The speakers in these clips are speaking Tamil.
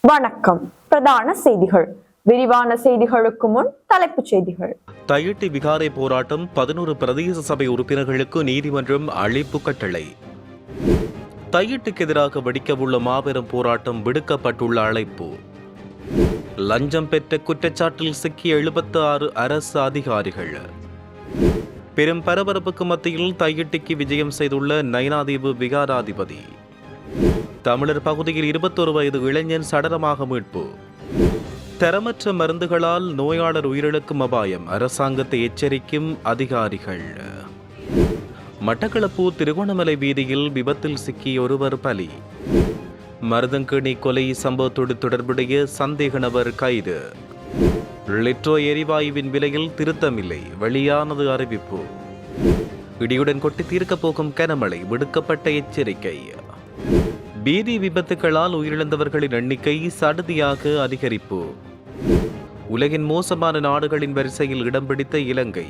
வணக்கம். பிரதான செய்திகள். விரிவான செய்திகளுக்கு முன் தலைப்புச் செய்திகள். தையிட்டி விகாரை போராட்டம் 11 பிரதேச சபை உறுப்பினர்களுக்கு நீதிமன்றம் அழைப்பு கட்டளை. தையிட்டுக்கு எதிராக வெடிக்கவுள்ள மாபெரும் போராட்டம் விடுக்கப்பட்டுள்ள அழைப்பு. லஞ்சம் பெற்ற குற்றச்சாட்டில் சிக்கிய 76 அரசு அதிகாரிகள். பெரும் பரபரப்புக்கு மத்தியில் தையிட்டிக்கு விஜயம் செய்துள்ள நயினாதீவு விகாராதிபதி. தமிழர் பகுதியில் 21 வயது இளைஞன் சடலமாக மீட்பு. தரமற்ற மருந்துகளால் நோயாளர் உயிரிழக்கும் அபாயம், அரசாங்கத்தை எச்சரிக்கும் அதிகாரிகள். மட்டக்களப்பு திருகோணமலை வீதியில் விபத்தில் சிக்கிய ஒருவர் பலி. மருதங்கேணி கொலை சம்பவத்தோடு தொடர்புடைய சந்தேக நபர் கைது. லிட்ரோ எரிவாயுவின் விலையில் திருத்தமில்லை, வெளியானது அறிவிப்பு. இடியுடன் கொட்டி தீர்க்கப் போகும் கனமழை, விடுக்கப்பட்ட எச்சரிக்கை. வீதி விபத்துகளால் உயிரிழந்தவர்களின் எண்ணிக்கை சடுதியாக அதிகரிப்பு. உலகின் மோசமான நாடுகளின் வரிசையில் இடம் பிடித்த இலங்கை.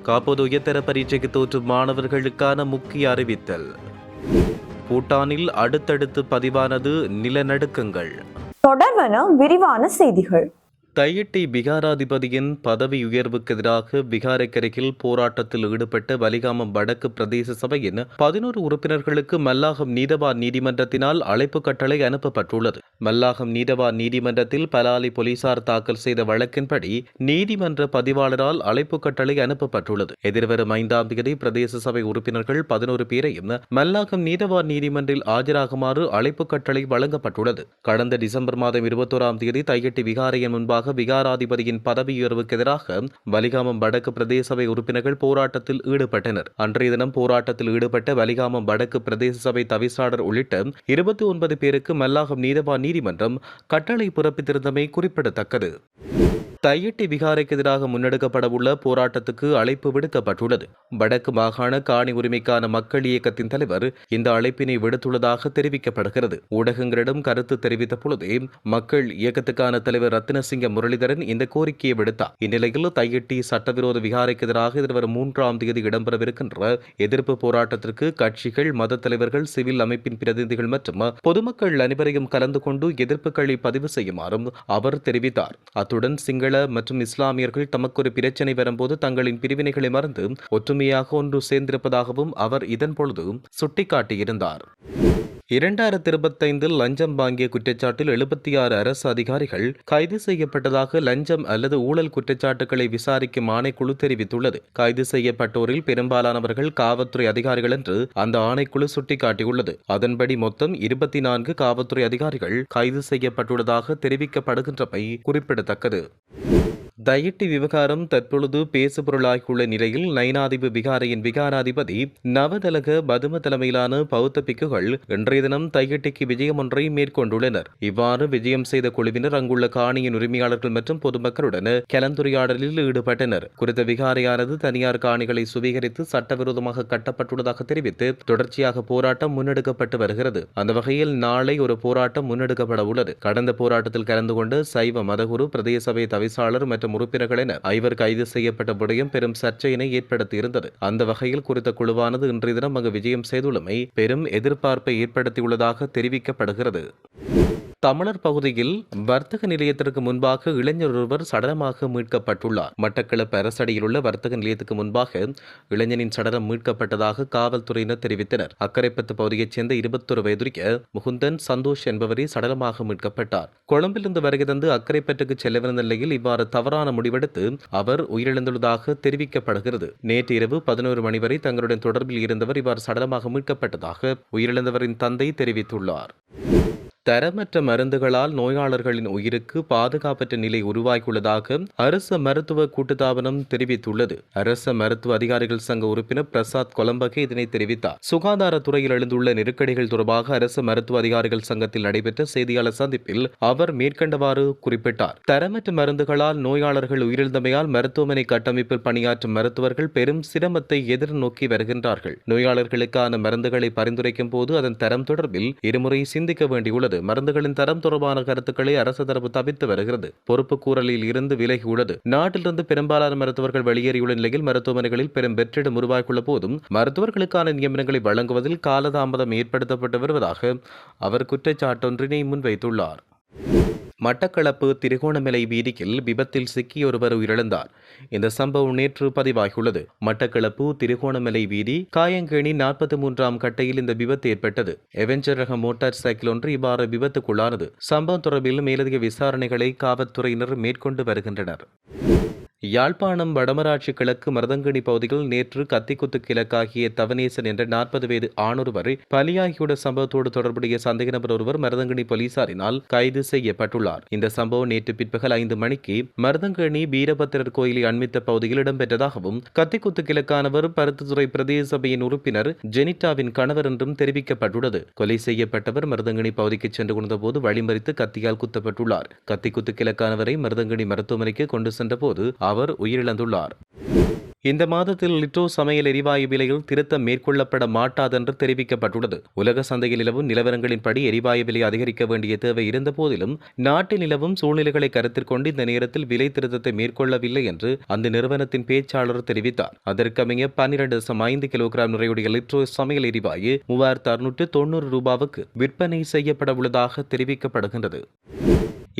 காப்போது உயர்தர பரீட்சைக்கு தோற்றும் மாணவர்களுக்கான முக்கிய அறிவித்தல். பூட்டானில் அடுத்தடுத்து பதிவானது நிலநடுக்கங்கள். தொடர்வன விரிவான செய்திகள். தையிட்டி விகாராதிபதியின் பதவி உயர்வுக்கு எதிராக விகாரைக்கரையில் போராட்டத்தில் ஈடுபட்ட வலிகாமம் வடக்கு பிரதேச சபையின் 11 உறுப்பினர்களுக்கு மல்லாகம் நீதவான் நீதிமன்றத்தினால் அழைப்பு கட்டளை அனுப்பப்பட்டுள்ளது. மல்லாகம் நீதவான் நீதிமன்றத்தில் பலாலி போலீசார் தாக்கல் செய்த வழக்கின்படி நீதிமன்ற பதிவாளரால் அழைப்பு கட்டளை அனுப்பப்பட்டுள்ளது. எதிர்வரும் 5ஆம் தேதி பிரதேச சபை உறுப்பினர்கள் 11 பேரையும் மல்லாகம் நீதவான் நீதிமன்றில் ஆஜராகுமாறு அழைப்பு கட்டளை வழங்கப்பட்டுள்ளது. கடந்த டிசம்பர் மாதம் 21ஆம் தேதி தையிட்டி விகாரையின் முன்பாக விகாராதிபதியின் பதவி உயர்வுக்கு எதிராக வலிகாமம் வடக்கு பிரதேச சபை உறுப்பினர்கள் போராட்டத்தில் ஈடுபட்டனர். அன்றைய தினம் போராட்டத்தில் ஈடுபட்ட வலிகாமம் வடக்கு பிரதேச சபை தவிசாளர் உள்ளிட்ட 29 பேருக்கு மல்லாகம் நீதவான் நீதிமன்றம் கட்டளை பிறப்பித்திருந்தமை குறிப்பிடத்தக்கது. தையிட்டி விகாரைக்கு எதிராக முன்னெடுக்கப்படவுள்ள போராட்டத்துக்கு அழைப்பு விடுக்கப்பட்டுள்ளது. வடக்கு மாகாண காணி உரிமைக்கான மக்கள் இயக்கத்தின் தலைவர் இந்த அழைப்பினை விடுத்துள்ளதாக தெரிவிக்கப்படுகிறது. ஊடகங்களிடம் கருத்து தெரிவித்த பொழுதே மக்கள் இயக்கத்துக்கான தலைவர் ரத்தினசிங்க முரளிதரன் இந்த கோரிக்கையை விடுத்தார். இந்நிலையில் தையிட்டி சட்டவிரோத விகாரைக்கு எதிராக எதிர்வரும் 3ஆம் தேதி இடம்பெறவிருக்கின்ற எதிர்ப்பு போராட்டத்திற்கு கட்சிகள், மத தலைவர்கள், சிவில் அமைப்பின் பிரதிநிதிகள் மற்றும் பொதுமக்கள் அனைவரையும் கலந்து கொண்டு எதிர்ப்புகளை பதிவு செய்யுமாறும் அவர் தெரிவித்தார். அத்துடன் சிங்கள மற்றும் இஸ்லாமியர்கள் தமக்கொரு பிரச்சனை வரும்போது தங்களின் பிரிவினைகளை மறந்து ஒற்றுமையாக ஒன்று சேர்ந்திருப்பதாகவும் அவர் இதன் பொழுது சுட்டிக்காட்டியிருந்தார். 2025 லஞ்சம் வாங்கிய குற்றச்சாட்டில் 76 அரசு அதிகாரிகள் கைது செய்யப்பட்டதாக லஞ்சம் அல்லது ஊழல் குற்றச்சாட்டுகளை விசாரிக்கும் ஆணைக்குழு தெரிவித்துள்ளது. கைது செய்யப்பட்டோரில் பெரும்பாலானவர்கள் காவல்துறை அதிகாரிகள் என்று அந்த ஆணைக்குழு சுட்டிக்காட்டியுள்ளது. அதன்படி மொத்தம் 24 காவல்துறை அதிகாரிகள் கைது செய்யப்பட்டுள்ளதாக தெரிவிக்கப்படுகின்றமை குறிப்பிடத்தக்கது. தையிட்டி விவகாரம் தற்பொழுது பேசுபொருளாகியுள்ள நிலையில் நயினாதீவு விகாரையின் விகாராதிபதி நவதலக பதும தலைமையிலான பௌத்த பிக்குகள் இன்றைய தினம் தையிட்டிக்கு விஜயம் ஒன்றை மேற்கொண்டுள்ளனர். இவ்வாறு விஜயம் செய்த குழுவினர் அங்குள்ள காணியின் உரிமையாளர்கள் மற்றும் பொதுமக்களுடன் கலந்துரையாடலில் ஈடுபட்டனர். குறித்த விகாரையானது தனியார் காணிகளை சுவீகரித்து சட்டவிரோதமாக கட்டப்பட்டுள்ளதாக தெரிவித்து தொடர்ச்சியாக போராட்டம் முன்னெடுக்கப்பட்டு வருகிறது. அந்த வகையில் நாளை ஒரு போராட்டம் முன்னெடுக்கப்பட உள்ளது. கடந்த போராட்டத்தில் கலந்து கொண்ட சைவ மதகுரு, பிரதேச சபை தவிசாளர் மற்றும் உறுப்பினர்கள் என 5 கைது செய்யப்பட்ட விடயம் பெரும் சர்ச்சையினை ஏற்படுத்தியிருந்தது. அந்த வகையில் குறித்த குழுவானது இன்றைய தினம் அங்கு விஜயம் செய்துள்ளமை பெரும் எதிர்பார்ப்பை ஏற்படுத்தியுள்ளதாக தெரிவிக்கப்படுகிறது. தமிழர் பகுதியில் வர்த்தக நிலையத்திற்கு முன்பாக இளைஞர் ஒருவர் சடலமாக மீட்கப்பட்டுள்ளார். மட்டக்களப்பு அரசடியில் உள்ள வர்த்தக நிலையத்துக்கு முன்பாக இளைஞனின் சடலம் மீட்கப்பட்டதாக காவல்துறையினர் தெரிவித்தனர். அக்கரைப்பத்து பகுதியைச் சேர்ந்த 21 வயதுடைய முகுந்தன் சந்தோஷ் என்பவரை சடலமாக மீட்கப்பட்டார். கொழும்பிலிருந்து வருகை தந்து அக்கரைப்பற்றுக்கு செல்லவிருந்த நிலையில் இவ்வாறு தவறான முடிவெடுத்து அவர் உயிரிழந்துள்ளதாக தெரிவிக்கப்படுகிறது. நேற்று இரவு 11 மணி வரை தங்களுடன் தொடர்பில் இருந்தவர் இவ்வாறு சடலமாக மீட்கப்பட்டதாக உயிரிழந்தவரின் தந்தை தெரிவித்துள்ளார். தரமற்ற மருந்துகளால் நோயாளர்களின் உயிருக்கு பாதுகாப்பற்ற நிலை உருவாகியுள்ளதாக அரசு மருத்துவ கூட்டுத்தாபனம் தெரிவித்துள்ளது. அரச மருத்துவ அதிகாரிகள் சங்க உறுப்பினர் பிரசாத் கொலம்பகே இதனை தெரிவித்தார். சுகாதாரத்துறையில் எழுந்துள்ள நெருக்கடிகள் தொடர்பாக அரசு மருத்துவ அதிகாரிகள் சங்கத்தில் நடைபெற்ற செய்தியாளர் சந்திப்பில் அவர் மேற்கண்டவாறு குறிப்பிட்டார். தரமற்ற மருந்துகளால் நோயாளர்கள் உயிரிழந்தமையால் மருத்துவமனை கட்டமைப்பில் பணியாற்றும் மருத்துவர்கள் பெரும் சிரமத்தை எதிர்நோக்கி வருகின்றார்கள். நோயாளர்களுக்கான மருந்துகளை பரிந்துரைக்கும் போது அதன் தரம் தொடர்பில் இருமுறை சிந்திக்க வேண்டியுள்ளது. மருந்துகளின் தரம் தொடர்பான கருத்துக்களை அரசு தரப்பு தவிர்த்து வருகிறது. பொறுப்பு கூறலில் இருந்து விலகியுள்ளது. நாட்டிலிருந்து பெரும்பாலான மருத்துவர்கள் வெளியேறியுள்ள நிலையில் மருத்துவமனைகளில் பெரும் வெற்றிடம் உருவாக்கியுள்ள போதும் மருத்துவர்களுக்கான நியமனங்களை வழங்குவதில் காலதாமதம் ஏற்படுத்தப்பட்டு வருவதாக அவர் குற்றச்சாட்டொன்றினை முன்வைத்துள்ளார். மட்டக்களப்பு திருகோணமலை வீதியில் விபத்தில் சிக்கி ஒருவர் உயிரிழந்தார். இந்த சம்பவம் நேற்று பதிவாகியுள்ளது. மட்டக்களப்பு திருகோணமலை வீதி காயங்கேணி 43ஆம் கட்டையில் இந்த விபத்து ஏற்பட்டது. எவெஞ்சர் ரக மோட்டார் சைக்கிள் ஒன்று இவ்வாறு விபத்துக்குள்ளானது. சம்பவம் தொடர்பில் மேலதிக விசாரணைகளை காவல்துறையினர் மேற்கொண்டு வருகின்றனர். யாழ்ப்பாணம் வடமராட்சி கிழக்கு மருதங்கணி பகுதியில் நேற்று கத்திக்குத்து கிழக்காகிய தவனேசன் என்ற 40 வயது ஆணொருவர் பலியாகியுள்ள சம்பவத்தோடு தொடர்புடைய சந்தேக நபர் ஒருவர் மருதங்கணி போலீசாரினால் கைது செய்யப்பட்டுள்ளார். இந்த சம்பவம் நேற்று பிற்பகல் 5 மணிக்கு மருதங்கணி வீரபத்திரர் கோயிலை அண்மித்த பகுதியில் இடம்பெற்றதாகவும் கத்திக்குத்து கிழக்கானவர் பருத்தித்துறை பிரதேச சபையின் உறுப்பினர் ஜெனிட்டாவின் கணவர் என்றும் தெரிவிக்கப்பட்டுள்ளது. கொலை செய்யப்பட்டவர் மருதங்கணி பகுதிக்கு சென்று கொண்டபோது வழிமறித்து கத்தியால் குத்தப்பட்டுள்ளார். கத்திக்குத்து கிழக்கானவரை மருதங்கணி மருத்துவமனைக்கு கொண்டு சென்றபோது அவர் உயிரிழந்துள்ளார். இந்த மாதத்தில் லிட்டோ சமையல் எரிவாயு விலையில் திருத்தம் மேற்கொள்ளப்பட மாட்டாதென்று தெரிவிக்கப்பட்டுள்ளது. உலக சந்தையில் நிலவும் நிலவரங்களின்படி எரிவாயு விலை அதிகரிக்க வேண்டிய தேவை இருந்த போதிலும் நாட்டில் நிலவும் சூழ்நிலைகளை கருத்தில் கொண்டு இந்த நேரத்தில் விலை திருத்தத்தை மேற்கொள்ளவில்லை என்று அந்த நிறுவனத்தின் பேச்சாளர் தெரிவித்தார். அதற்கமைய 12.5 கிலோகிராம் நிறையுடைய லிட்டோ சமையல் எரிவாயு 3690 ரூபாவுக்கு விற்பனை செய்யப்பட உள்ளதாக தெரிவிக்கப்படுகின்றது.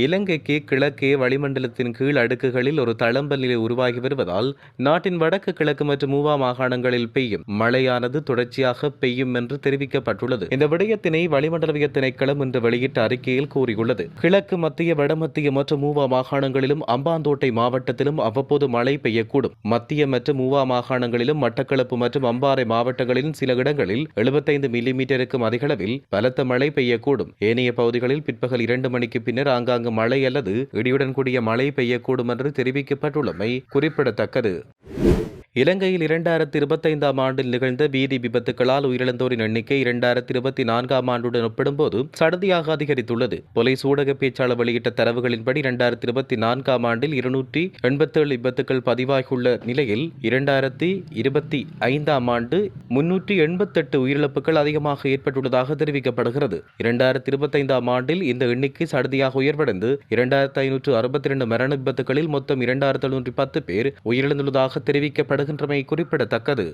இலங்கைக்கு கிழக்கே வளிமண்டலத்தின் கீழ் அடுக்குகளில் ஒரு தளம்பல் நிலை உருவாகி வருவதால் நாட்டின் வடக்கு கிழக்கு மற்றும் மூவா மாகாணங்களில் பெய்யும் மழையானது தொடர்ச்சியாக பெய்யும் என்று தெரிவிக்கப்பட்டுள்ளது. இந்த விடயத்தினை வளிமண்டலவியல் திணைக்களம் இன்று வெளியிட்ட அறிக்கையில் கூறியுள்ளது. கிழக்கு மத்திய வடமத்திய மற்றும் மூவா மாகாணங்களிலும் அம்பாந்தோட்டை மாவட்டத்திலும் அவ்வப்போது மழை பெய்யக்கூடும். மத்திய மற்றும் மூவா மாகாணங்களிலும் மட்டக்களப்பு மற்றும் அம்பாறை மாவட்டங்களிலும் சில இடங்களில் 75 மில்லிமீட்டருக்கும் அதிகளவில் பலத்த மழை பெய்யக்கூடும். ஏனைய பகுதிகளில் பிற்பகல் 2 மணிக்கு பின்னர் ஆங்காங்கு மழை அல்லது இடியுடன் கூடிய மழை பெய்யக்கூடும் என்று தெரிவிக்கப்பட்டுள்ளமை குறிப்பிடத்தக்கது. இலங்கையில் 2025ஆம் ஆண்டில் நிகழ்ந்த வீதி விபத்துகளால் உயிரிழந்தோரின் எண்ணிக்கை 2024ஆம் ஆண்டுடன் ஒப்பிடும்போது சடதியாக அதிகரித்துள்ளது. போலீஸ் ஊடக பேச்சாளர் வெளியிட்ட தரவுகளின்படி 2024ஆம் ஆண்டில் 287 விபத்துகள் பதிவாகியுள்ள நிலையில் 2025ஆம் ஆண்டு 388 உயிரிழப்புகள் அதிகமாக ஏற்பட்டுள்ளதாக தெரிவிக்கப்படுகிறது. 2025ஆம் ஆண்டில் இந்த எண்ணிக்கை சடதியாக உயர்வடைந்து 2562 மரண விபத்துகளில் மொத்தம் 2710 பேர் உயிரிழந்துள்ளதாக தெரிவிக்கப்படுகிறது. குறிப்பிடத்தக்கது.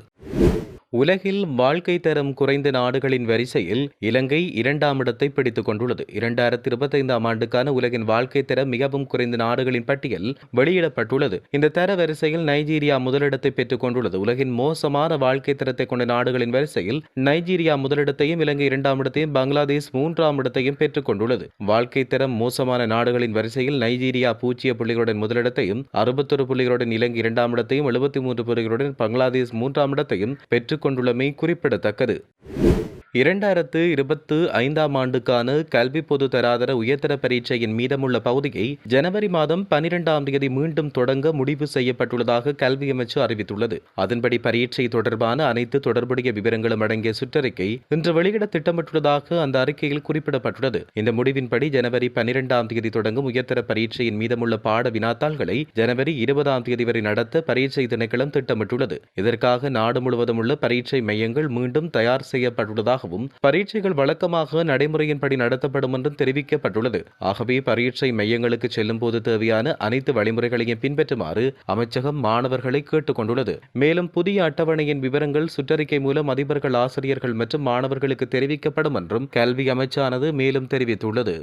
உலகில் வாழ்க்கை தரம் குறைந்த நாடுகளின் வரிசையில் இலங்கை 2ஆம் இடத்தை பிடித்துக் கொண்டுள்ளது. 2025ஆம் ஆண்டுக்கான உலகின் வாழ்க்கை தரம் மிகவும் குறைந்த நாடுகளின் பட்டியல் வெளியிடப்பட்டுள்ளது. இந்த தர வரிசையில் நைஜீரியா முதலிடத்தை பெற்றுக் கொண்டுள்ளது. உலகின் மோசமான வாழ்க்கை தரத்தை கொண்ட நாடுகளின் வரிசையில் நைஜீரியா முதலிடத்தையும் இலங்கை 2ஆம் இடத்தையும் பங்களாதேஷ் 3ஆம் இடத்தையும் பெற்றுக் கொண்டுள்ளது. வாழ்க்கை தரம் மோசமான நாடுகளின் வரிசையில் நைஜீரியா 0 புள்ளிகளுடன் முதலிடத்தையும் 61 புள்ளிகளுடன் இலங்கை 2ஆம் இடத்தையும் 73 புள்ளிகளுடன் பங்களாதேஷ் 3ஆம் இடத்தையும் பெற்றுக் கொண்டுள்ளமை குறிப்பிடத்தக்கது. 2025ஆம் ஆண்டுக்கான கல்வி பொது தராதர உயர்தர பரீட்சையின் மீதமுள்ள பகுதியை ஜனவரி மாதம் 12ஆம் தேதி மீண்டும் தொடங்க முடிவு செய்யப்பட்டுள்ளதாக கல்வி அமைச்சு அறிவித்துள்ளது. அதன்படி பரீட்சை தொடர்பான அனைத்து தொடர்புடைய விவரங்களும் அடங்கிய சுற்றறிக்கை இன்று வெளியிட திட்டமிட்டுள்ளதாக அந்த அறிக்கையில் குறிப்பிடப்பட்டுள்ளது. இந்த முடிவின்படி ஜனவரி 12ஆம் தேதி தொடங்கும் உயர்தர பரீட்சையின் மீதமுள்ள பாட வினாத்தாள்களை ஜனவரி 20ஆம் தேதி வரை நடத்த பரீட்சை திணைக்களம் திட்டமிட்டுள்ளது. இதற்காக நாடு முழுவதும் உள்ள பரீட்சை மையங்கள் மீண்டும் தயார் செய்யப்பட்டுள்ளதாக பரீட்சைகள் வழக்கமாக நடைமுறையின்படி நடத்தப்படும் என்றும் தெரிவிக்கப்பட்டுள்ளது. ஆகவே பரீட்சை மையங்களுக்கு செல்லும் போது தேவையான அனைத்து வழிமுறைகளையும் பின்பற்றுமாறு அமைச்சகம் மாணவர்களை கேட்டுக் கொண்டுள்ளது. மேலும் புதிய அட்டவணையின் விவரங்கள் சுற்றறிக்கை மூலம் அதிபர்கள், ஆசிரியர்கள் மற்றும் மாணவர்களுக்கு தெரிவிக்கப்படும் என்றும் கல்வி அமைச்சானது மேலும் தெரிவித்துள்ளது.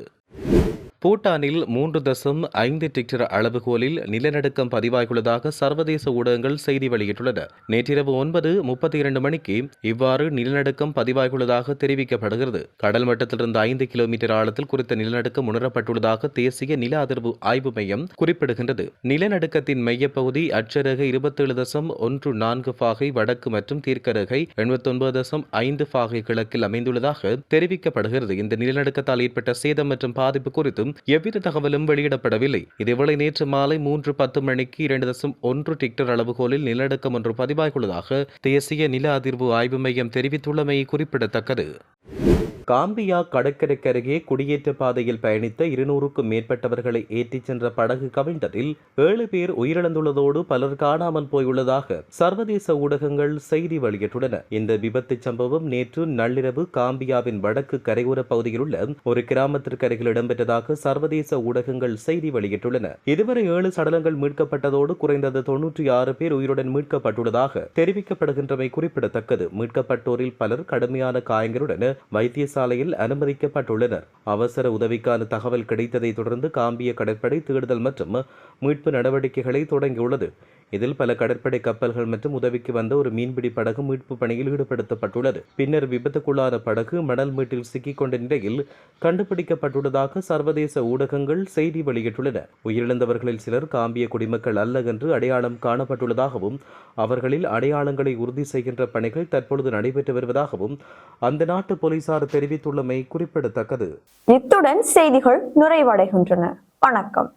பூட்டானில் 3.5 ரிக்டர் அளவுகோலில் நிலநடுக்கம் பதிவாகியுள்ளதாக சர்வதேச ஊடகங்கள் செய்தி வெளியிட்டுள்ளன. நேற்றிரவு 9:32 மணிக்கு இவ்வாறு நிலநடுக்கம் பதிவாகியுள்ளதாக தெரிவிக்கப்படுகிறது. கடல் மட்டத்திலிருந்து 5 கிலோமீட்டர் ஆழத்தில் குறித்த நிலநடுக்கம் உணரப்பட்டுள்ளதாக தேசிய நில அதிர்வு ஆய்வு மையம் குறிப்பிடுகின்றது. நிலநடுக்கத்தின் மையப்பகுதி அட்சரேகை 27.14 பாகை வடக்கு மற்றும் தீர்க்கரேகை 89.5 பாகை கிழக்கில் அமைந்துள்ளதாக தெரிவிக்கப்படுகிறது. இந்த நிலநடுக்கத்தால் ஏற்பட்ட சேதம் மற்றும் பாதிப்பு குறித்தும் எவ்வித தகவலும் வெளியிடப்படவில்லை. இதேவேளை நேற்று மாலை 3:10 மணிக்கு 2.1 ரிக்டர் அளவுகோலில் நிலநடுக்கம் ஒன்று பதிவாகியுள்ளதாக தேசிய நில அதிர்வு ஆய்வு மையம் தெரிவித்துள்ளமை குறிப்பிடத்தக்கது. காம்பியா கடற்கரைக்கு அருகே குடியேற்ற பாதையில் பயணித்த 200க்கும் மேற்பட்டவர்களை ஏற்றிச் சென்ற படகு கவிழ்ந்ததில் 7 பேர் உயிரிழந்துள்ளதோடு பலர் காணாமல் போயுள்ளதாக சர்வதேச ஊடகங்கள் செய்தி வெளியிட்டுள்ளன. இந்த விபத்து சம்பவம் நேற்று நள்ளிரவு காம்பியாவின் வடக்கு கரையோர பகுதியில் உள்ள ஒரு கிராமத்திற்கு அருகில் இடம்பெற்றதாக சர்வதேச ஊடகங்கள் செய்தி வெளியிட்டுள்ளன. இதுவரை 7 சடலங்கள் மீட்கப்பட்டதோடு குறைந்தது 96 பேர் உயிருடன் மீட்கப்பட்டுள்ளதாக தெரிவிக்கப்படுகின்றமை குறிப்பிடத்தக்கது. மீட்கப்பட்டோரில் பலர் கடுமையான காயங்களுடன் வைத்தியசாலை வைத்தியசாலையில் அனுமதிக்கப்பட்டுள்ளனர். அவசர உதவிக்கான தகவல் கிடைத்ததை தொடர்ந்து காம்பிய கடற்படை தேடுதல் மற்றும் மீட்பு நடவடிக்கைகளை தொடங்கியுள்ளது. இதில் பல கடற்படை கப்பல்கள் மற்றும் உதவிக்கு வந்த ஒரு மீன்பிடி படகு மீட்பு பணியில் ஈடுபடுத்தப்பட்டுள்ளது. பின்னர் விபத்துக்குள்ளான படகு மணல் மீட்டில் சிக்கிக்கொண்ட நிலையில் கண்டுபிடிக்கப்பட்டுள்ளதாக சர்வதேச ஊடகங்கள் செய்தி வெளியிட்டுள்ளன. உயிரிழந்தவர்களில் சிலர் காம்பிய குடிமக்கள் அல்ல என்று அடையாளம் காணப்பட்டுள்ளதாகவும் அவர்களில் அடையாளங்களை உறுதி செய்கின்ற பணிகள் தற்பொழுது நடைபெற்று வருவதாகவும் அந்த நாட்டு போலீசார் தெரிவித்துள்ளமை குறிப்பிடத்தக்கது. இத்துடன் செய்திகள் நிறைவடைகின்றன. வணக்கம்.